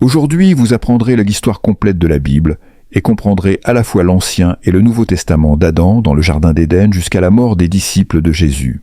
Aujourd'hui, vous apprendrez l'histoire complète de la Bible et comprendrez à la fois l'Ancien et le Nouveau Testament d'Adam dans le Jardin d'Éden jusqu'à la mort des disciples de Jésus.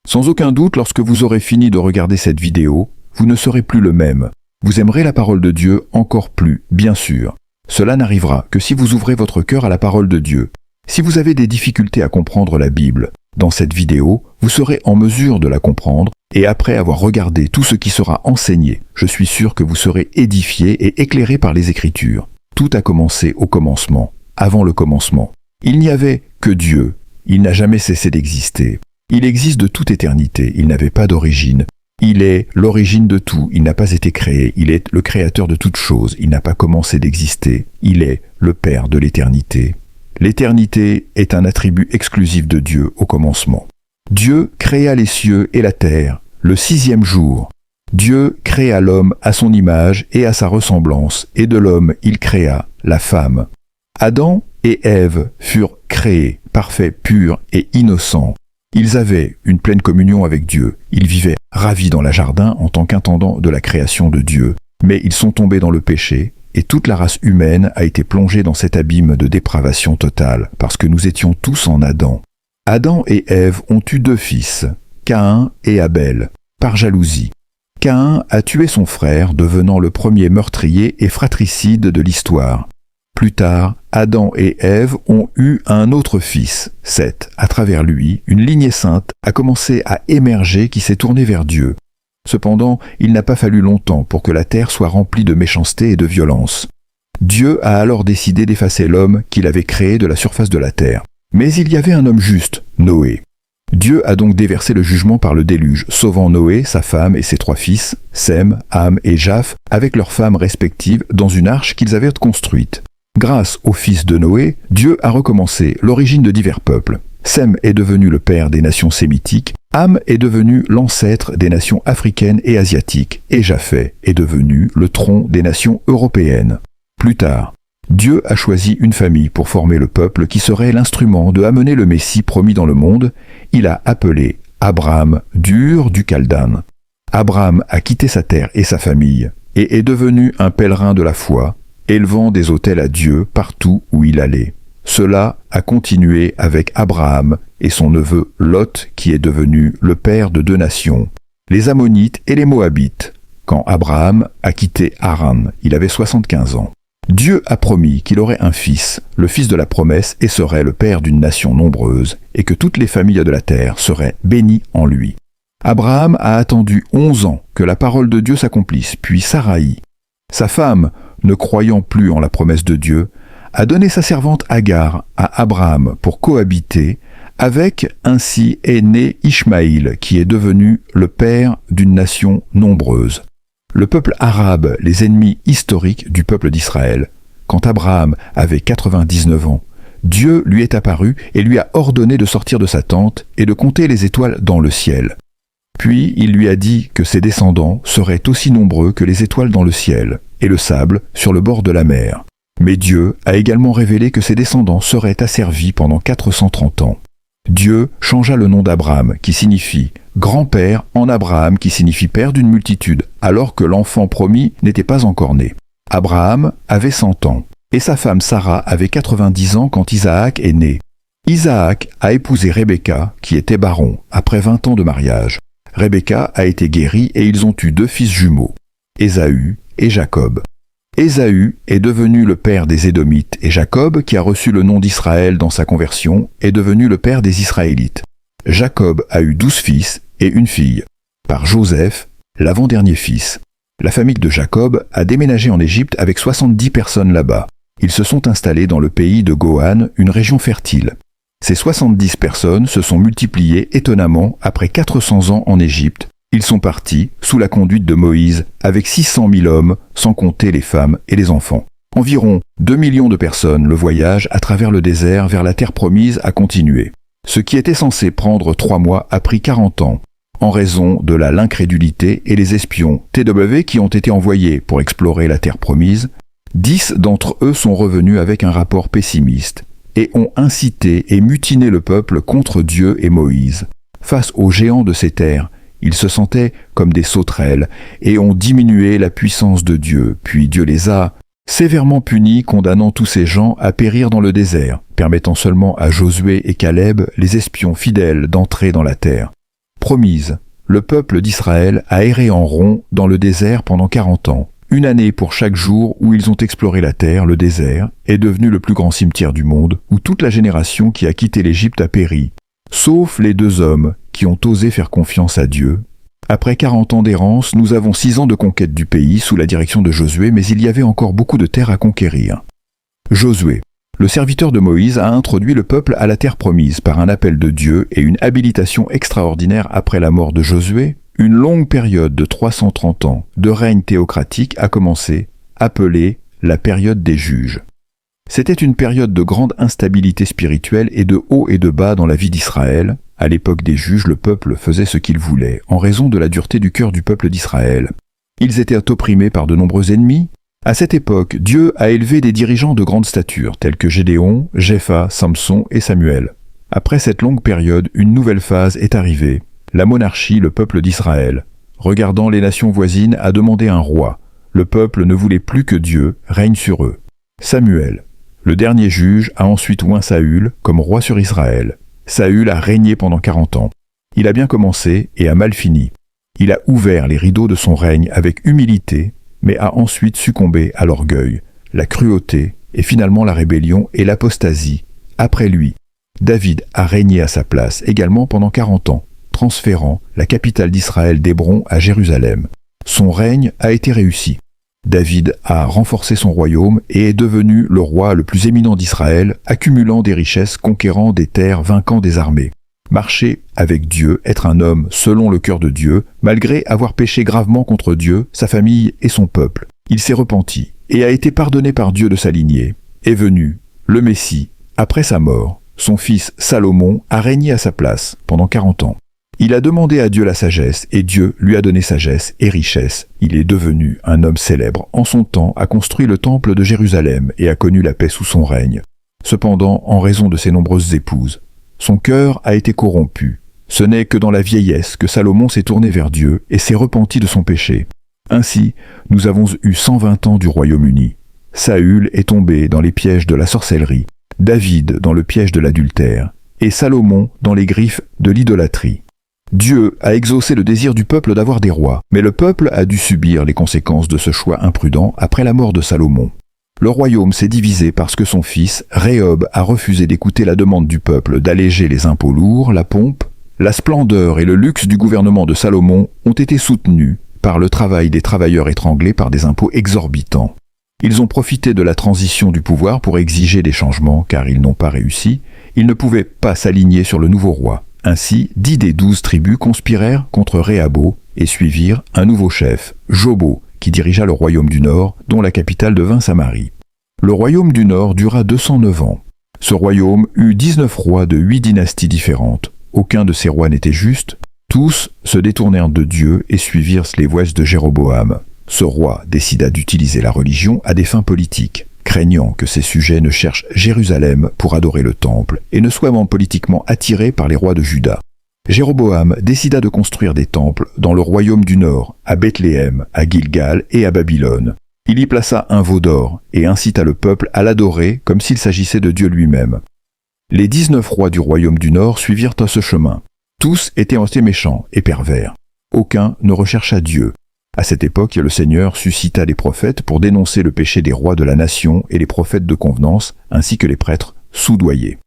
Sans aucun doute, lorsque vous aurez fini de regarder cette vidéo, vous ne serez plus le même. Vous aimerez la parole de Dieu encore plus, bien sûr. Cela n'arrivera que si vous ouvrez votre cœur à la parole de Dieu. Si vous avez des difficultés à comprendre la Bible, dans cette vidéo, vous serez en mesure de la comprendre et après avoir regardé tout ce qui sera enseigné, je suis sûr que vous serez édifié et éclairé par les Écritures. Tout a commencé au commencement, avant le commencement. Il n'y avait que Dieu. Il n'a jamais cessé d'exister. Il existe de toute éternité. Il n'avait pas d'origine. Il est l'origine de tout. Il n'a pas été créé. Il est le créateur de toutes choses. Il n'a pas commencé d'exister. Il est le Père de l'éternité. L'éternité est un attribut exclusif de Dieu au commencement. Dieu créa les cieux et la terre le 6e jour. Dieu créa l'homme à son image et à sa ressemblance, et de l'homme il créa la femme. Adam et Ève furent créés, parfaits, purs et innocents. Ils avaient une pleine communion avec Dieu. Ils vivaient ravis dans le jardin en tant qu'intendants de la création de Dieu. Mais ils sont tombés dans le péché, et toute la race humaine a été plongée dans cet abîme de dépravation totale, parce que nous étions tous en Adam. Adam et Ève ont eu 2 fils, Caïn et Abel, par jalousie. Caïn a tué son frère, devenant le premier meurtrier et fratricide de l'histoire. Plus tard, Adam et Ève ont eu un autre fils, Seth. À travers lui, une lignée sainte a commencé à émerger qui s'est tournée vers Dieu. Cependant, il n'a pas fallu longtemps pour que la terre soit remplie de méchanceté et de violence. Dieu a alors décidé d'effacer l'homme qu'il avait créé de la surface de la terre. Mais il y avait un homme juste, Noé. Dieu a donc déversé le jugement par le déluge, sauvant Noé, sa femme et ses 3 fils, Sem, Ham et Japh, avec leurs femmes respectives dans une arche qu'ils avaient construite. Grâce aux fils de Noé, Dieu a recommencé l'origine de divers peuples. Sem est devenu le père des nations sémitiques, Ham est devenu l'ancêtre des nations africaines et asiatiques, et Japheth est devenu le tronc des nations européennes. Plus tard, Dieu a choisi une famille pour former le peuple qui serait l'instrument de amener le Messie promis dans le monde. Il a appelé Abraham d'Ur du Caldan. Abraham a quitté sa terre et sa famille et est devenu un pèlerin de la foi, élevant des autels à Dieu partout où il allait. Cela a continué avec Abraham et son neveu Lot qui est devenu le père de 2 nations, les Ammonites et les Moabites. Quand Abraham a quitté Haran, il avait 75 ans. Dieu a promis qu'il aurait un fils, le fils de la promesse, et serait le père d'une nation nombreuse, et que toutes les familles de la terre seraient bénies en lui. Abraham a attendu 11 ans que la parole de Dieu s'accomplisse, puis Saraï, sa femme, ne croyant plus en la promesse de Dieu, a donné sa servante Agar à Abraham pour cohabiter, avec ainsi est né Ishmaïl, qui est devenu le père d'une nation nombreuse. Le peuple arabe, les ennemis historiques du peuple d'Israël. Quand Abraham avait 99 ans, Dieu lui est apparu et lui a ordonné de sortir de sa tente et de compter les étoiles dans le ciel. Puis il lui a dit que ses descendants seraient aussi nombreux que les étoiles dans le ciel et le sable sur le bord de la mer. Mais Dieu a également révélé que ses descendants seraient asservis pendant 430 ans. Dieu changea le nom d'Abraham, qui signifie grand-père, en Abraham, qui signifie père d'une multitude, alors que l'enfant promis n'était pas encore né. Abraham avait 100 ans, et sa femme Sarah avait 90 ans quand Isaac est né. Isaac a épousé Rebecca, qui était baron, après 20 ans de mariage. Rebecca a été guérie et ils ont eu 2 fils jumeaux, Ésaü et Jacob. Ésaü est devenu le père des Édomites et Jacob, qui a reçu le nom d'Israël dans sa conversion, est devenu le père des Israélites. Jacob a eu 12 fils et une fille, par Joseph, l'avant-dernier fils. La famille de Jacob a déménagé en Égypte avec 70 personnes là-bas. Ils se sont installés dans le pays de Gohan, une région fertile. Ces 70 personnes se sont multipliées étonnamment après 400 ans en Égypte. Ils sont partis sous la conduite de Moïse avec 600 000 hommes, sans compter les femmes et les enfants. Environ 2 millions de personnes, le voyage à travers le désert vers la terre promise a continué. Ce qui était censé prendre 3 mois a pris 40 ans, en raison de l'incrédulité et les espions TW qui ont été envoyés pour explorer la terre promise. 10 d'entre eux sont revenus avec un rapport pessimiste et ont incité et mutiné le peuple contre Dieu et Moïse. Face aux géants de ces terres, Ils se sentaient comme des sauterelles et ont diminué la puissance de Dieu. Puis Dieu les a sévèrement punis, condamnant tous ces gens à périr dans le désert, permettant seulement à Josué et Caleb, les espions fidèles, d'entrer dans la terre promise. Le peuple d'Israël a erré en rond dans le désert pendant 40 ans. Une année pour chaque jour où ils ont exploré la terre, le désert, est devenu le plus grand cimetière du monde, où toute la génération qui a quitté l'Égypte a péri, sauf les 2 hommes qui ont osé faire confiance à Dieu. Après 40 ans d'errance, nous avons 6 ans de conquête du pays sous la direction de Josué, mais il y avait encore beaucoup de terre à conquérir. Josué, le serviteur de Moïse, a introduit le peuple à la terre promise par un appel de Dieu et une habilitation extraordinaire après la mort de Josué. Une longue période de 330 ans de règne théocratique a commencé, appelée la période des juges. C'était une période de grande instabilité spirituelle et de hauts et de bas dans la vie d'Israël. À l'époque des juges, le peuple faisait ce qu'il voulait, en raison de la dureté du cœur du peuple d'Israël. Ils étaient opprimés par de nombreux ennemis. À cette époque, Dieu a élevé des dirigeants de grande stature, tels que Gédéon, Jepha, Samson et Samuel. Après cette longue période, une nouvelle phase est arrivée. La monarchie, le peuple d'Israël, regardant les nations voisines, a demandé un roi. Le peuple ne voulait plus que Dieu règne sur eux. Samuel, le dernier juge, a ensuite oint Saül comme roi sur Israël. Saül a régné pendant 40 ans. Il a bien commencé et a mal fini. Il a ouvert les rideaux de son règne avec humilité, mais a ensuite succombé à l'orgueil, la cruauté et finalement la rébellion et l'apostasie. Après lui, David a régné à sa place également pendant 40 ans, transférant la capitale d'Israël d'Hébron à Jérusalem. Son règne a été réussi. David a renforcé son royaume et est devenu le roi le plus éminent d'Israël, accumulant des richesses, conquérant des terres, vainquant des armées. Marcher avec Dieu, être un homme selon le cœur de Dieu, malgré avoir péché gravement contre Dieu, sa famille et son peuple. Il s'est repenti et a été pardonné par Dieu de sa lignée. Est venu le Messie. Après sa mort, son fils Salomon a régné à sa place pendant 40 ans. Il a demandé à Dieu la sagesse, et Dieu lui a donné sagesse et richesse. Il est devenu un homme célèbre. En son temps, a construit le temple de Jérusalem et a connu la paix sous son règne. Cependant, en raison de ses nombreuses épouses, son cœur a été corrompu. Ce n'est que dans la vieillesse que Salomon s'est tourné vers Dieu et s'est repenti de son péché. Ainsi, nous avons eu 120 ans du Royaume-Uni. Saül est tombé dans les pièges de la sorcellerie, David dans le piège de l'adultère, et Salomon dans les griffes de l'idolâtrie. Dieu a exaucé le désir du peuple d'avoir des rois, mais le peuple a dû subir les conséquences de ce choix imprudent après la mort de Salomon. Le royaume s'est divisé parce que son fils, Rehob, a refusé d'écouter la demande du peuple d'alléger les impôts lourds, la pompe. La splendeur et le luxe du gouvernement de Salomon ont été soutenus par le travail des travailleurs étranglés par des impôts exorbitants. Ils ont profité de la transition du pouvoir pour exiger des changements, car ils n'ont pas réussi. Ils ne pouvaient pas s'aligner sur le nouveau roi. Ainsi, 10 des 12 tribus conspirèrent contre Rehob et suivirent un nouveau chef, Jobo, qui dirigea le royaume du Nord, dont la capitale devint Samarie. Le royaume du Nord dura 209 ans. Ce royaume eut 19 rois de 8 dynasties différentes. Aucun de ces rois n'était juste. Tous se détournèrent de Dieu et suivirent les voies de Jéroboam. Ce roi décida d'utiliser la religion à des fins politiques, craignant que ses sujets ne cherchent Jérusalem pour adorer le temple et ne soient politiquement attirés par les rois de Juda. Jéroboam décida de construire des temples dans le royaume du Nord, à Bethléem, à Gilgal et à Babylone. Il y plaça un veau d'or et incita le peuple à l'adorer comme s'il s'agissait de Dieu lui-même. Les 19 rois du royaume du Nord suivirent à ce chemin. Tous étaient assez méchants et pervers. Aucun ne rechercha Dieu. À cette époque, le Seigneur suscita des prophètes pour dénoncer le péché des rois de la nation et les prophètes de convenance, ainsi que les prêtres soudoyés.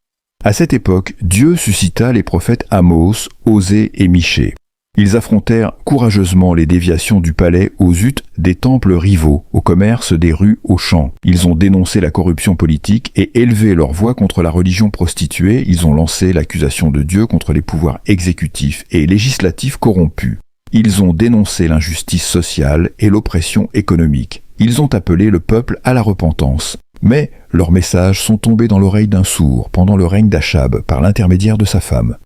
À cette époque, Dieu suscita les prophètes Amos, Osée et Michée. Ils affrontèrent courageusement les déviations du palais aux huttes des temples rivaux, au commerce des rues aux champs. Ils ont dénoncé la corruption politique et élevé leur voix contre la religion prostituée. Ils ont lancé l'accusation de Dieu contre les pouvoirs exécutifs et législatifs corrompus. Ils ont dénoncé l'injustice sociale et l'oppression économique. Ils ont appelé le peuple à la repentance. Mais leurs messages sont tombés dans l'oreille d'un sourd pendant le règne d'Achab par l'intermédiaire de sa femme.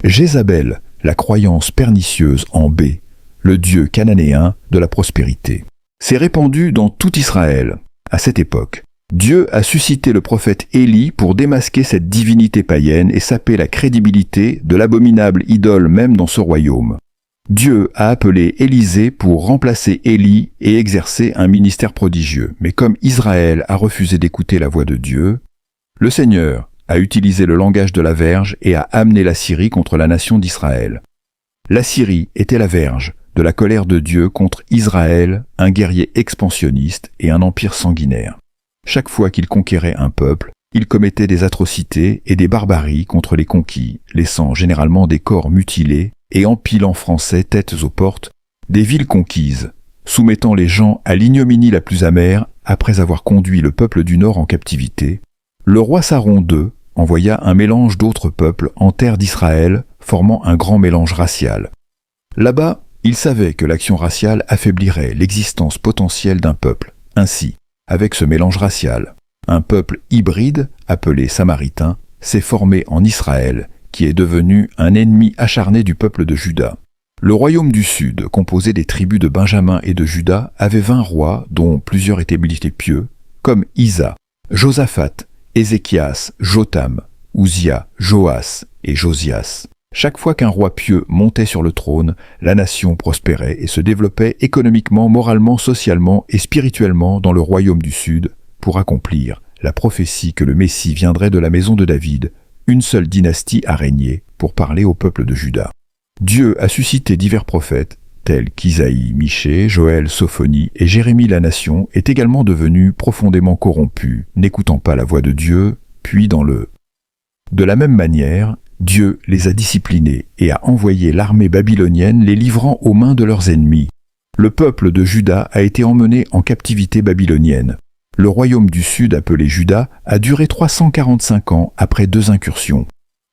Jézabel, la croyance pernicieuse en Bé, le dieu cananéen de la prospérité, s'est répandue dans tout Israël. À cette époque, Dieu a suscité le prophète Élie pour démasquer cette divinité païenne et saper la crédibilité de l'abominable idole même dans ce royaume. Dieu a appelé Élisée pour remplacer Élie et exercer un ministère prodigieux. Mais comme Israël a refusé d'écouter la voix de Dieu, le Seigneur a utilisé le langage de la verge et a amené la Syrie contre la nation d'Israël. La Syrie était la verge de la colère de Dieu contre Israël, un guerrier expansionniste et un empire sanguinaire. Chaque fois qu'il conquérait un peuple, il commettait des atrocités et des barbaries contre les conquis, laissant généralement des corps mutilés et empilant français têtes aux portes des villes conquises, soumettant les gens à l'ignominie la plus amère après avoir conduit le peuple du Nord en captivité. Le roi Saron II envoya un mélange d'autres peuples en terre d'Israël, formant un grand mélange racial. Là-bas, il savait que l'action raciale affaiblirait l'existence potentielle d'un peuple. Ainsi, avec ce mélange racial, un peuple hybride, appelé Samaritain, s'est formé en Israël, qui est devenu un ennemi acharné du peuple de Juda. Le royaume du Sud, composé des tribus de Benjamin et de Juda, avait 20 rois, dont plusieurs étaient pieux, comme Isa, Josaphat, Ézéchias, Jotham, Uzia, Joas et Josias. Chaque fois qu'un roi pieux montait sur le trône, la nation prospérait et se développait économiquement, moralement, socialement et spirituellement dans le royaume du Sud pour accomplir la prophétie que le Messie viendrait de la maison de David. Une seule dynastie a régné pour parler au peuple de Juda. Dieu a suscité divers prophètes, tels qu'Isaïe, Michée, Joël, Sophonie et Jérémie. La nation est également devenue profondément corrompue, n'écoutant pas la voix de Dieu, puis dans le. De la même manière, Dieu les a disciplinés et a envoyé l'armée babylonienne les livrant aux mains de leurs ennemis. Le peuple de Juda a été emmené en captivité babylonienne. Le royaume du Sud, appelé Juda, a duré 345 ans après 2 incursions.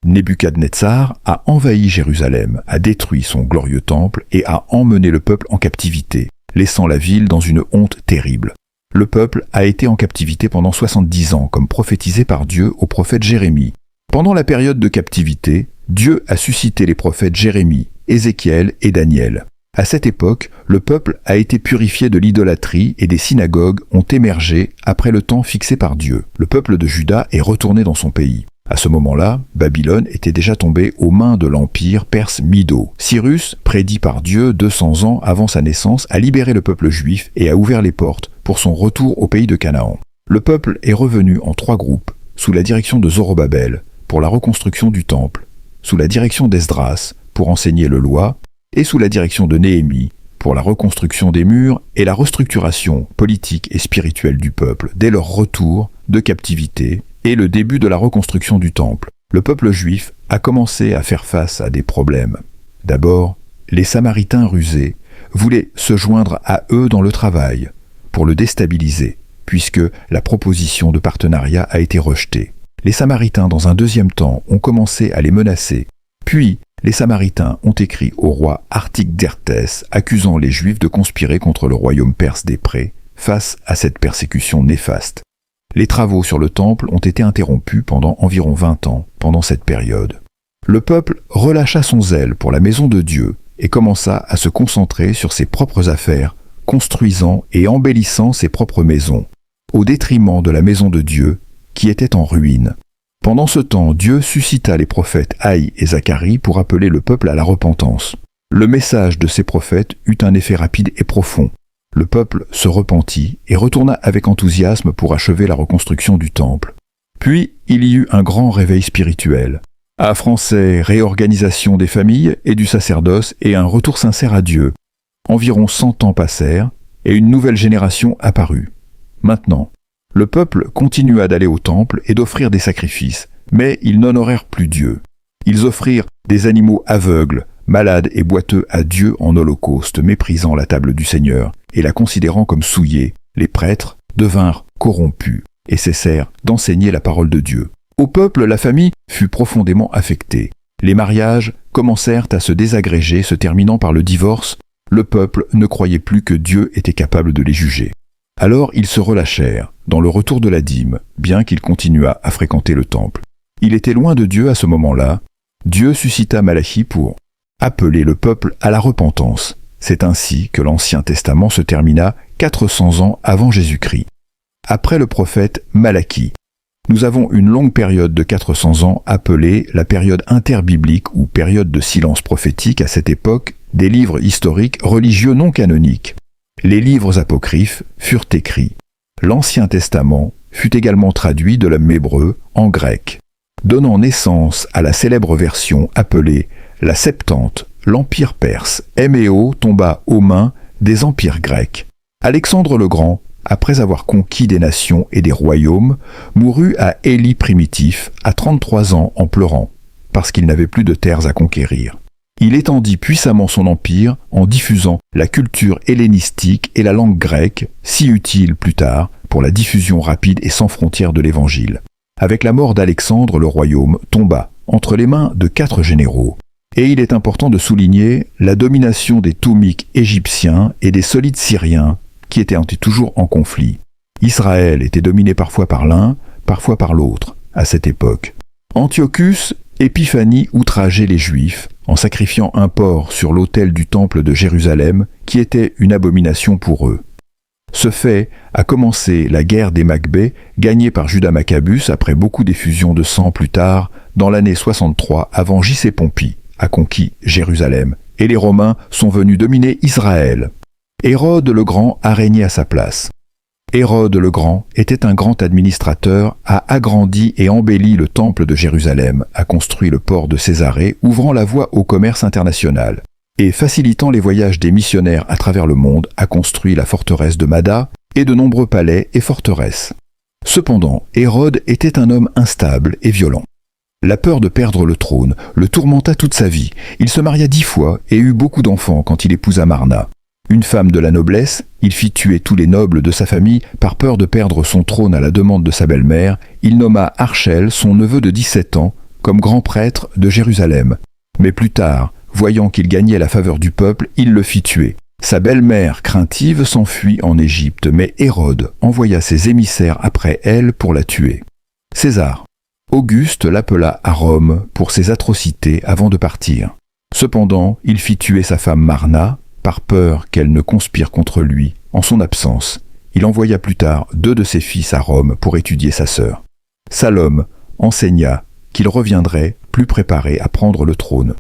Nebuchadnezzar a envahi Jérusalem, a détruit son glorieux temple et a emmené le peuple en captivité, laissant la ville dans une honte terrible. Le peuple a été en captivité pendant 70 ans, comme prophétisé par Dieu au prophète Jérémie. Pendant la période de captivité, Dieu a suscité les prophètes Jérémie, Ézéchiel et Daniel. À cette époque, le peuple a été purifié de l'idolâtrie et des synagogues ont émergé après le temps fixé par Dieu. Le peuple de Juda est retourné dans son pays. À ce moment-là, Babylone était déjà tombée aux mains de l'empire perse Mido. Cyrus, prédit par Dieu 200 ans avant sa naissance, a libéré le peuple juif et a ouvert les portes pour son retour au pays de Canaan. Le peuple est revenu en 3 groupes, sous la direction de Zorobabel, pour la reconstruction du temple, sous la direction d'Esdras, pour enseigner le loi, et sous la direction de Néhémie, pour la reconstruction des murs et la restructuration politique et spirituelle du peuple dès leur retour de captivité et le début de la reconstruction du temple. Le peuple juif a commencé à faire face à des problèmes. D'abord, les Samaritains rusés voulaient se joindre à eux dans le travail, pour le déstabiliser, puisque la proposition de partenariat a été rejetée. Les Samaritains, dans un deuxième temps, ont commencé à les menacer. Puis, les Samaritains ont écrit au roi Artaxerxès, accusant les Juifs de conspirer contre le royaume perse des Prés face à cette persécution néfaste. Les travaux sur le temple ont été interrompus pendant environ 20 ans pendant cette période. Le peuple relâcha son zèle pour la maison de Dieu et commença à se concentrer sur ses propres affaires, construisant et embellissant ses propres maisons, au détriment de la maison de Dieu qui était en ruine. Pendant ce temps, Dieu suscita les prophètes Haï et Zacharie pour appeler le peuple à la repentance. Le message de ces prophètes eut un effet rapide et profond. Le peuple se repentit et retourna avec enthousiasme pour achever la reconstruction du temple. Puis, il y eut un grand réveil spirituel. À français, réorganisation des familles et du sacerdoce et un retour sincère à Dieu. Environ 100 ans passèrent et une nouvelle génération apparut. Maintenant, le peuple continua d'aller au temple et d'offrir des sacrifices, mais ils n'honorèrent plus Dieu. Ils offrirent des animaux aveugles, malades et boiteux à Dieu en holocauste, méprisant la table du Seigneur et la considérant comme souillée. Les prêtres devinrent corrompus et cessèrent d'enseigner la parole de Dieu. Au peuple, la famille fut profondément affectée. Les mariages commencèrent à se désagréger, se terminant par le divorce. Le peuple ne croyait plus que Dieu était capable de les juger. Alors ils se relâchèrent dans le retour de la dîme, bien qu'il continuât à fréquenter le temple. Il était loin de Dieu à ce moment-là. Dieu suscita Malachi pour appeler le peuple à la repentance. C'est ainsi que l'Ancien Testament se termina 400 ans avant Jésus-Christ. Après le prophète Malachi, Nous avons une longue période de 400 ans appelée la période interbiblique ou période de silence prophétique à cette époque des livres historiques religieux non canoniques. Les livres apocryphes furent écrits. L'Ancien Testament fut également traduit de l'homme hébreu en grec, donnant naissance à la célèbre version appelée la Septante, l'Empire perse. Héméo tomba aux mains des empires grecs. Alexandre le Grand, après avoir conquis des nations et des royaumes, mourut à Élie primitif à 33 ans en pleurant, parce qu'il n'avait plus de terres à conquérir. Il étendit puissamment son empire en diffusant la culture hellénistique et la langue grecque, si utile plus tard pour la diffusion rapide et sans frontières de l'Évangile. Avec la mort d'Alexandre, le royaume tomba entre les mains de 4 généraux. Et il est important de souligner la domination des Thoumiques égyptiens et des Solides syriens, qui étaient toujours en conflit. Israël était dominé parfois par l'un, parfois par l'autre, à cette époque. Antiochus Épiphanie outrageait les Juifs en sacrifiant un porc sur l'autel du temple de Jérusalem, qui était une abomination pour eux. Ce fait a commencé la guerre des Macbées, gagnée par Judas Maccabus après beaucoup d'effusions de sang plus tard, dans l'année 63 avant J.C. Pompie, a conquis Jérusalem, et les Romains sont venus dominer Israël. Hérode le Grand a régné à sa place. Hérode le Grand était un grand administrateur, a agrandi et embelli le temple de Jérusalem, a construit le port de Césarée, ouvrant la voie au commerce international, et facilitant les voyages des missionnaires à travers le monde, a construit la forteresse de Mada et de nombreux palais et forteresses. Cependant, Hérode était un homme instable et violent. La peur de perdre le trône le tourmenta toute sa vie. Il se maria 10 fois et eut beaucoup d'enfants quand il épousa Marna. Une femme de la noblesse, il fit tuer tous les nobles de sa famille par peur de perdre son trône à la demande de sa belle-mère. Il nomma Archel, son neveu de 17 ans, comme grand prêtre de Jérusalem. Mais plus tard, voyant qu'il gagnait la faveur du peuple, il le fit tuer. Sa belle-mère craintive s'enfuit en Égypte, mais Hérode envoya ses émissaires après elle pour la tuer. César. Auguste l'appela à Rome pour ses atrocités avant de partir. Cependant, il fit tuer sa femme Marna, par peur qu'elle ne conspire contre lui, en son absence. Il envoya plus tard 2 de ses fils à Rome pour étudier sa sœur. Salome enseigna qu'il reviendrait plus préparé à prendre le trône.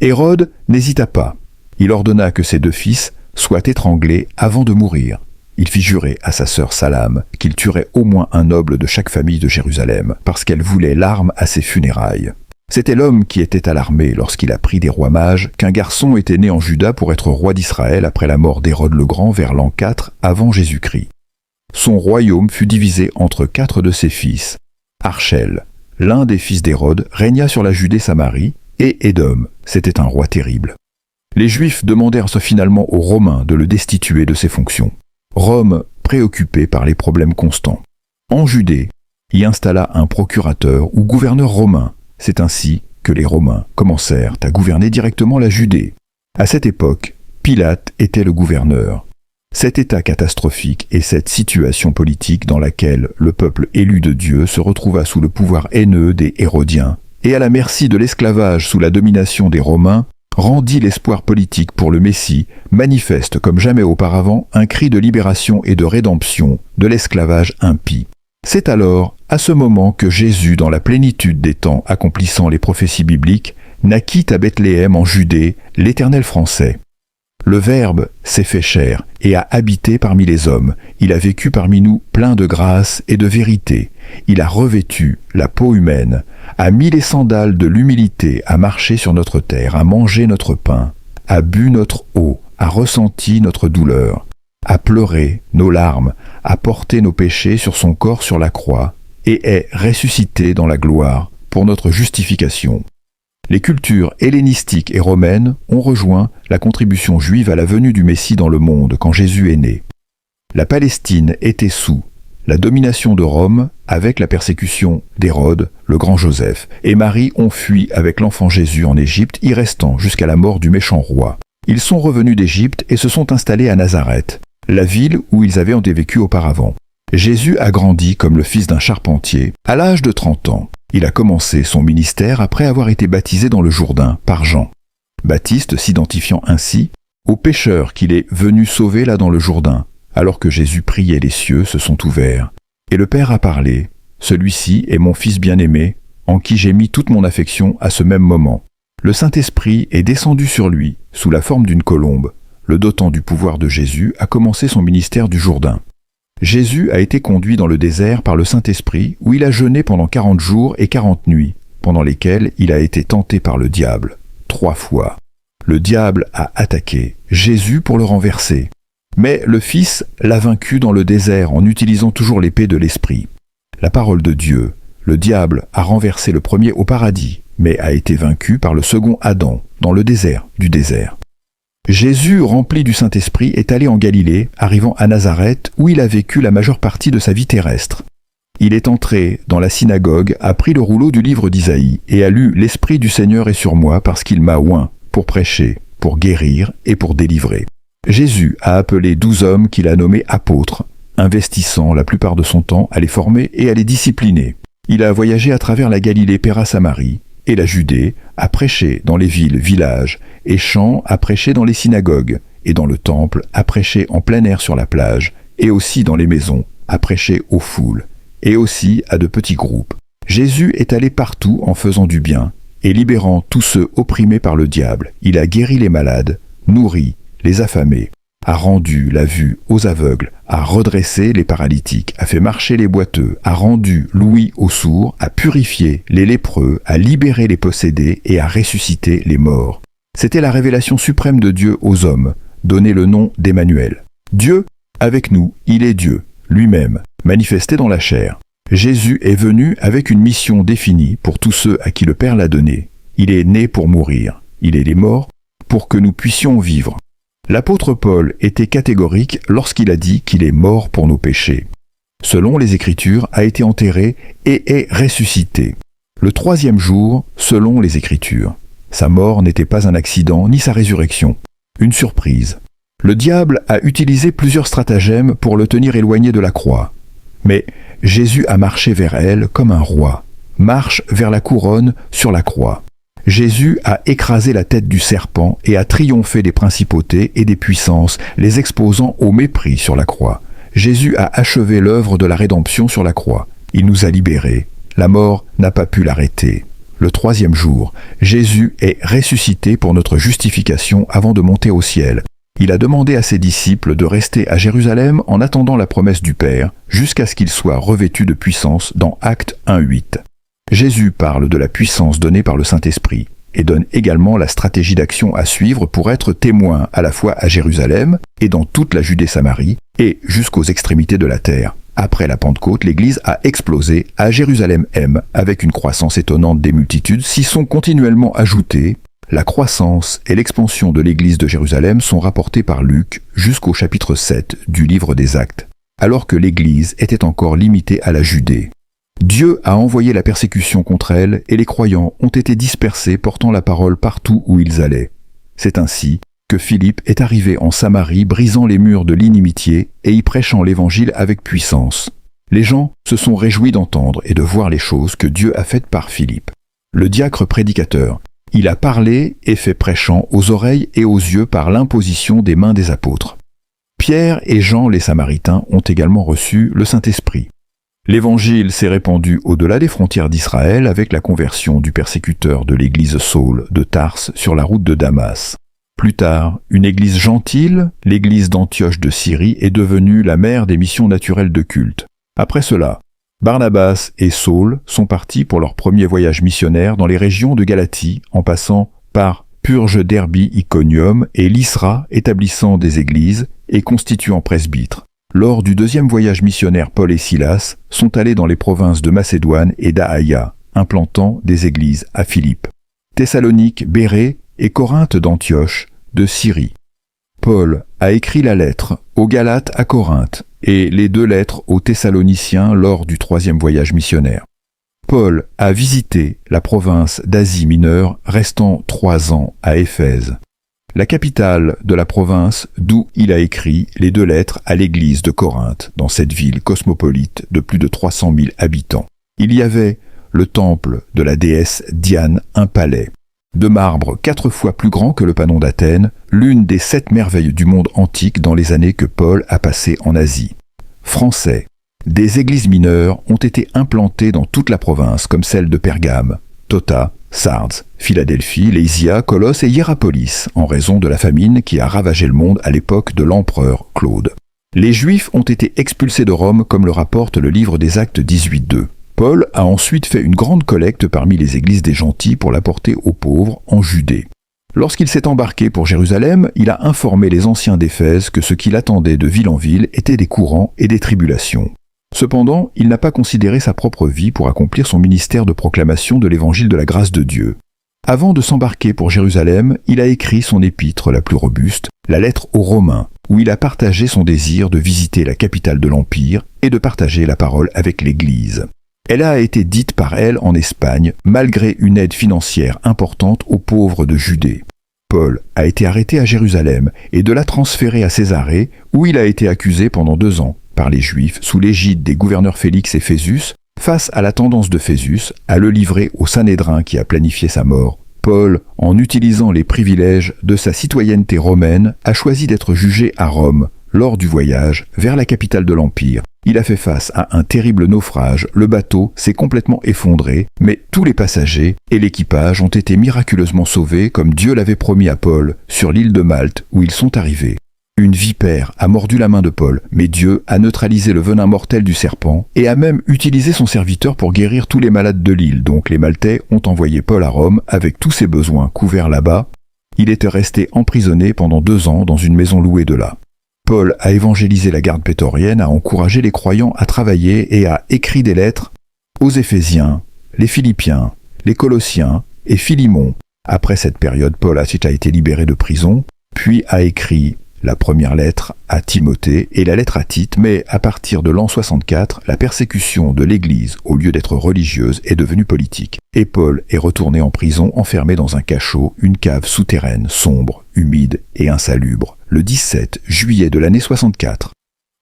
Hérode n'hésita pas. Il ordonna que ses 2 fils soient étranglés avant de mourir. Il fit jurer à sa sœur Salame qu'il tuerait au moins un noble de chaque famille de Jérusalem, parce qu'elle voulait l'arme à ses funérailles. C'était l'homme qui était alarmé lorsqu'il apprit des rois mages qu'un garçon était né en Juda pour être roi d'Israël après la mort d'Hérode le Grand vers l'an 4 avant Jésus-Christ. Son royaume fut divisé entre 4 de ses fils. Archel, l'un des fils d'Hérode, régna sur la Judée-Samarie, et Édom, c'était un roi terrible. Les Juifs demandèrent finalement aux Romains de le destituer de ses fonctions. Rome, préoccupée par les problèmes constants. En Judée, y installa un procurateur ou gouverneur romain. C'est ainsi que les Romains commencèrent à gouverner directement la Judée. À cette époque, Pilate était le gouverneur. Cet état catastrophique et cette situation politique dans laquelle le peuple élu de Dieu se retrouva sous le pouvoir haineux des Hérodiens et à la merci de l'esclavage sous la domination des Romains, rendit l'espoir politique pour le Messie manifeste comme jamais auparavant un cri de libération et de rédemption de l'esclavage impie. C'est alors, à ce moment, que Jésus, dans la plénitude des temps accomplissant les prophéties bibliques, naquit à Bethléem en Judée, l'Éternel français. Le Verbe s'est fait chair et a habité parmi les hommes. Il a vécu parmi nous plein de grâce et de vérité. Il a revêtu la peau humaine, a mis les sandales de l'humilité, a marché sur notre terre, a mangé notre pain, a bu notre eau, a ressenti notre douleur, a pleuré nos larmes, a porté nos péchés sur son corps sur la croix, et est ressuscité dans la gloire pour notre justification. Les cultures hellénistiques et romaines ont rejoint la contribution juive à la venue du Messie dans le monde quand Jésus est né. La Palestine était sous la domination de Rome avec la persécution d'Hérode, le grand Joseph, et Marie ont fui avec l'enfant Jésus en Égypte, y restant jusqu'à la mort du méchant roi. Ils sont revenus d'Égypte et se sont installés à Nazareth, la ville où ils avaient vécu auparavant. Jésus a grandi comme le fils d'un charpentier à l'âge de 30 ans. Il a commencé son ministère après avoir été baptisé dans le Jourdain par Jean. Baptiste s'identifiant ainsi aux pécheurs qu'il est venu sauver là dans le Jourdain. Alors que Jésus priait, les cieux se sont ouverts, et le Père a parlé. celui-ci est mon Fils bien-aimé, en qui j'ai mis toute mon affection à ce même moment. Le Saint-Esprit est descendu sur lui, sous la forme d'une colombe. Le dotant du pouvoir de Jésus a commencé son ministère du Jourdain. Jésus a été conduit dans le désert par le Saint-Esprit, où il a jeûné pendant 40 jours et 40 nuits, pendant lesquels il a été tenté par le diable, 3 fois. Le diable a attaqué Jésus pour le renverser. Mais le Fils l'a vaincu dans le désert en utilisant toujours l'épée de l'Esprit. La parole de Dieu, le diable a renversé le premier au paradis, mais a été vaincu par le second Adam, dans le désert du désert. Jésus, rempli du Saint-Esprit, est allé en Galilée, arrivant à Nazareth, où il a vécu la majeure partie de sa vie terrestre. Il est entré dans la synagogue, a pris le rouleau du livre d'Isaïe, et a lu « L'Esprit du Seigneur est sur moi, parce qu'il m'a oint, pour prêcher, pour guérir et pour délivrer. » Jésus a appelé 12 hommes qu'il a nommés apôtres, investissant la plupart de son temps à les former et à les discipliner. Il a voyagé à travers la Galilée, Péra-Samarie, et la Judée, à prêcher dans les villes, villages, et champs à prêcher dans les synagogues, et dans le temple à prêcher en plein air sur la plage, et aussi dans les maisons à prêcher aux foules, et aussi à de petits groupes. Jésus est allé partout en faisant du bien, et libérant tous ceux opprimés par le diable. Il a guéri les malades, nourri les affamés, a rendu la vue aux aveugles, a redressé les paralytiques, a fait marcher les boiteux, a rendu l'ouïe aux sourds, a purifié les lépreux, a libéré les possédés et a ressuscité les morts. C'était la révélation suprême de Dieu aux hommes, donné le nom d'Emmanuel. Dieu, avec nous, il est Dieu, lui-même, manifesté dans la chair. Jésus est venu avec une mission définie pour tous ceux à qui le Père l'a donné. Il est né pour mourir, il est mort pour que nous puissions vivre. L'apôtre Paul était catégorique lorsqu'il a dit qu'il est mort pour nos péchés. Selon les Écritures, a été enterré et est ressuscité. Le 3e jour, selon les Écritures. Sa mort n'était pas un accident ni sa résurrection. Une surprise. Le diable a utilisé plusieurs stratagèmes pour le tenir éloigné de la croix. Mais Jésus a marché vers elle comme un roi, marche vers la couronne sur la croix. Jésus a écrasé la tête du serpent et a triomphé des principautés et des puissances, les exposant au mépris sur la croix. Jésus a achevé l'œuvre de la rédemption sur la croix. Il nous a libérés. La mort n'a pas pu l'arrêter. Le 3e jour, Jésus est ressuscité pour notre justification avant de monter au ciel. Il a demandé à ses disciples de rester à Jérusalem en attendant la promesse du Père, jusqu'à ce qu'il soit revêtu de puissance dans Actes 1:8. Jésus parle de la puissance donnée par le Saint-Esprit et donne également la stratégie d'action à suivre pour être témoin à la fois à Jérusalem et dans toute la Judée-Samarie et jusqu'aux extrémités de la terre. Après la Pentecôte, l'Église a explosé à Jérusalem-M avec une croissance étonnante des multitudes s'y sont continuellement ajoutées. La croissance et l'expansion de l'Église de Jérusalem sont rapportées par Luc jusqu'au chapitre 7 du livre des Actes, alors que l'Église était encore limitée à la Judée. Dieu a envoyé la persécution contre elle et les croyants ont été dispersés portant la parole partout où ils allaient. C'est ainsi que Philippe est arrivé en Samarie brisant les murs de l'inimitié et y prêchant l'évangile avec puissance. Les gens se sont réjouis d'entendre et de voir les choses que Dieu a faites par Philippe. Le diacre prédicateur, il a parlé et fait prêchant aux oreilles et aux yeux par l'imposition des mains des apôtres. Pierre et Jean les Samaritains ont également reçu le Saint-Esprit. L'Évangile s'est répandu au-delà des frontières d'Israël avec la conversion du persécuteur de l'église Saul de Tarse sur la route de Damas. Plus tard, une église gentile, l'église d'Antioche de Syrie, est devenue la mère des missions naturelles de culte. Après cela, Barnabas et Saul sont partis pour leur premier voyage missionnaire dans les régions de Galatie, en passant par Purge, Derbie, Iconium et Lystra, établissant des églises et constituant presbytres. Lors du 2e voyage missionnaire, Paul et Silas sont allés dans les provinces de Macédoine et d'Achaïa, implantant des églises à Philippe, Thessalonique, Bérée et Corinthe d'Antioche, de Syrie. Paul a écrit la lettre aux Galates à Corinthe et les 2 lettres aux Thessaloniciens lors du 3e voyage missionnaire. Paul a visité la province d'Asie mineure, restant 3 ans à Éphèse, la capitale de la province d'où il a écrit les 2 lettres à l'église de Corinthe, dans cette ville cosmopolite de plus de 300 000 habitants. Il y avait le temple de la déesse Diane, un palais, de marbre 4 fois plus grand que le Panon d'Athènes, l'une des 7 merveilles du monde antique dans les années que Paul a passées en Asie. Français, Des églises mineures ont été implantées dans toute la province, comme celle de Pergame, Tota, Sardes, Philadelphie, Lésia, Colosse et Hiérapolis, en raison de la famine qui a ravagé le monde à l'époque de l'empereur Claude. Les Juifs ont été expulsés de Rome comme le rapporte le livre des Actes 18:2. Paul a ensuite fait une grande collecte parmi les églises des gentils pour l'apporter aux pauvres en Judée. Lorsqu'il s'est embarqué pour Jérusalem, il a informé les anciens d'Éphèse que ce qui l'attendait de ville en ville était des courants et des tribulations. Cependant, il n'a pas considéré sa propre vie pour accomplir son ministère de proclamation de l'évangile de la grâce de Dieu. Avant de s'embarquer pour Jérusalem, il a écrit son épître la plus robuste, la lettre aux Romains, où il a partagé son désir de visiter la capitale de l'Empire et de partager la parole avec l'Église. Elle a été dite par elle en Espagne, malgré une aide financière importante aux pauvres de Judée. Paul a été arrêté à Jérusalem et de là transféré à Césarée, où il a été accusé pendant 2 ans par les Juifs sous l'égide des gouverneurs Félix et Phésus, face à la tendance de Phésus à le livrer au Sanhédrin qui a planifié sa mort. Paul, en utilisant les privilèges de sa citoyenneté romaine, a choisi d'être jugé à Rome lors du voyage vers la capitale de l'Empire. Il a fait face à un terrible naufrage, le bateau s'est complètement effondré, mais tous les passagers et l'équipage ont été miraculeusement sauvés comme Dieu l'avait promis à Paul sur l'île de Malte où ils sont arrivés. Une vipère a mordu la main de Paul, mais Dieu a neutralisé le venin mortel du serpent et a même utilisé son serviteur pour guérir tous les malades de l'île. Donc les Maltais ont envoyé Paul à Rome avec tous ses besoins couverts là-bas. Il était resté emprisonné pendant 2 ans dans une maison louée de là. Paul a évangélisé la garde prétorienne, a encouragé les croyants à travailler et a écrit des lettres aux Éphésiens, les Philippiens, les Colossiens et Philimon. Après cette période, Paul a été libéré de prison, puis a écrit la première lettre à Timothée et la lettre à Tite, mais à partir de l'an 64, la persécution de l'Église, au lieu d'être religieuse, est devenue politique. Et Paul est retourné en prison, enfermé dans un cachot, une cave souterraine, sombre, humide et insalubre, le 17 juillet de l'année 64.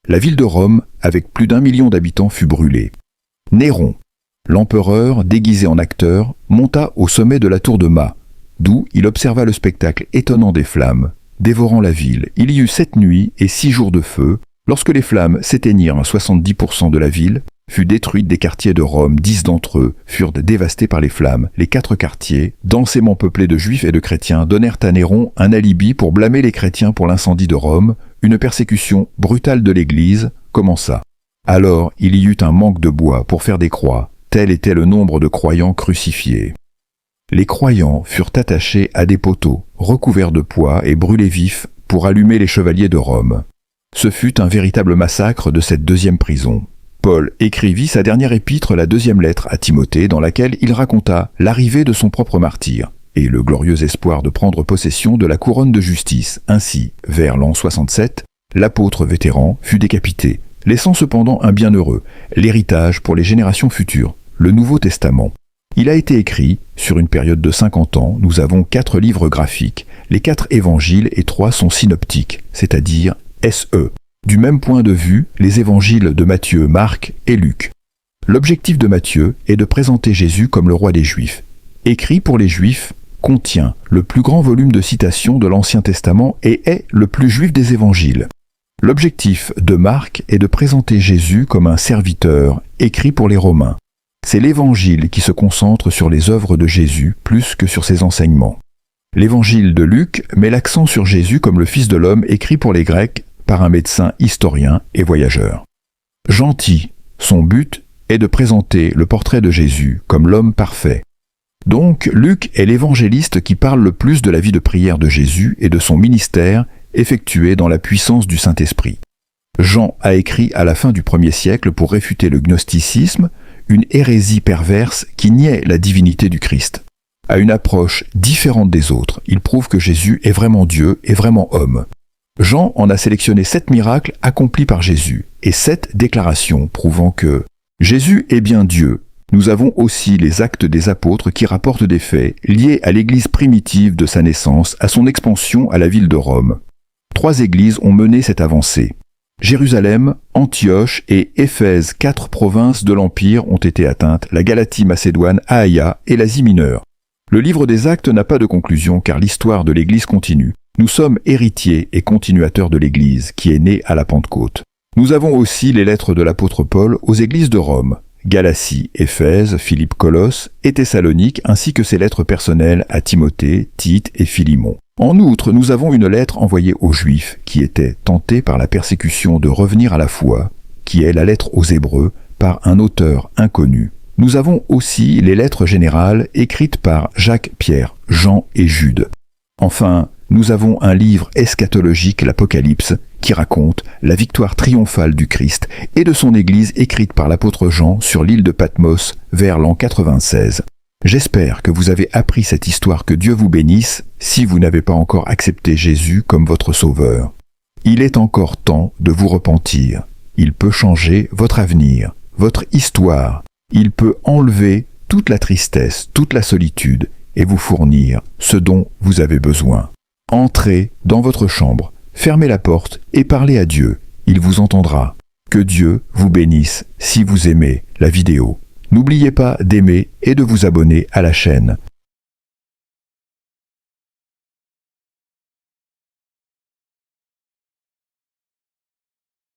La ville de Rome, avec plus d'1 million d'habitants, fut brûlée. Néron, l'empereur, déguisé en acteur, monta au sommet de la tour de Mât, d'où il observa le spectacle étonnant des flammes, dévorant la ville. Il y eut 7 nuits et 6 jours de feu. Lorsque les flammes s'éteignirent à 70% de la ville, fut détruite des quartiers de Rome. 10 d'entre eux furent dévastés par les flammes. Les 4 quartiers, densément peuplés de juifs et de chrétiens, donnèrent à Néron un alibi pour blâmer les chrétiens pour l'incendie de Rome. Une persécution brutale de l'Église commença. Alors il y eut un manque de bois pour faire des croix. Tel était le nombre de croyants crucifiés. Les croyants furent attachés à des poteaux, recouverts de pois et brûlés vifs pour allumer les chevaliers de Rome. Ce fut un véritable massacre de cette 2e prison. Paul écrivit sa dernière épître, la 2e lettre à Timothée, dans laquelle il raconta l'arrivée de son propre martyr et le glorieux espoir de prendre possession de la couronne de justice. Ainsi, vers l'an 67, l'apôtre vétéran fut décapité, laissant cependant un bienheureux, l'héritage pour les générations futures, le Nouveau Testament. Il a été écrit, sur une période de 50 ans, nous avons 4 livres graphiques, les 4 évangiles et 3 sont synoptiques, c'est-à-dire SE. Du même point de vue, les évangiles de Matthieu, Marc et Luc. L'objectif de Matthieu est de présenter Jésus comme le roi des Juifs. Écrit pour les Juifs, contient le plus grand volume de citations de l'Ancien Testament et est le plus juif des évangiles. L'objectif de Marc est de présenter Jésus comme un serviteur, écrit pour les Romains. C'est l'Évangile qui se concentre sur les œuvres de Jésus plus que sur ses enseignements. L'Évangile de Luc met l'accent sur Jésus comme le Fils de l'homme écrit pour les Grecs par un médecin, historien et voyageur. Gentil, son but est de présenter le portrait de Jésus comme l'homme parfait. Donc Luc est l'évangéliste qui parle le plus de la vie de prière de Jésus et de son ministère effectué dans la puissance du Saint-Esprit. Jean a écrit à la fin du 1er siècle pour réfuter le gnosticisme, une hérésie perverse qui niait la divinité du Christ. À une approche différente des autres, il prouve que Jésus est vraiment Dieu et vraiment homme. Jean en a sélectionné 7 miracles accomplis par Jésus et 7 déclarations prouvant que Jésus est bien Dieu. Nous avons aussi les actes des apôtres qui rapportent des faits liés à l'église primitive de sa naissance, à son expansion à la ville de Rome. 3 églises ont mené cette avancée. Jérusalem, Antioche et Éphèse, 4 provinces de l'Empire ont été atteintes, la Galatie, Macédoine, Achaïa et l'Asie mineure. Le livre des Actes n'a pas de conclusion car l'histoire de l'Église continue. Nous sommes héritiers et continuateurs de l'Église qui est née à la Pentecôte. Nous avons aussi les lettres de l'apôtre Paul aux églises de Rome, Galatie, Éphèse, Philippe, Colosse et Thessalonique, ainsi que ses lettres personnelles à Timothée, Tite et Philémon. En outre, nous avons une lettre envoyée aux Juifs qui étaient tentés par la persécution de revenir à la foi, qui est la lettre aux Hébreux par un auteur inconnu. Nous avons aussi les lettres générales écrites par Jacques, Pierre, Jean et Jude. Enfin, nous avons un livre eschatologique, l'Apocalypse, qui raconte la victoire triomphale du Christ et de son Église écrite par l'apôtre Jean sur l'île de Patmos vers l'an 96. J'espère que vous avez appris cette histoire. Que Dieu vous bénisse si vous n'avez pas encore accepté Jésus comme votre sauveur. Il est encore temps de vous repentir. Il peut changer votre avenir, votre histoire. Il peut enlever toute la tristesse, toute la solitude et vous fournir ce dont vous avez besoin. Entrez dans votre chambre, fermez la porte et parlez à Dieu. Il vous entendra. Que Dieu vous bénisse si vous aimez la vidéo. N'oubliez pas d'aimer et de vous abonner à la chaîne.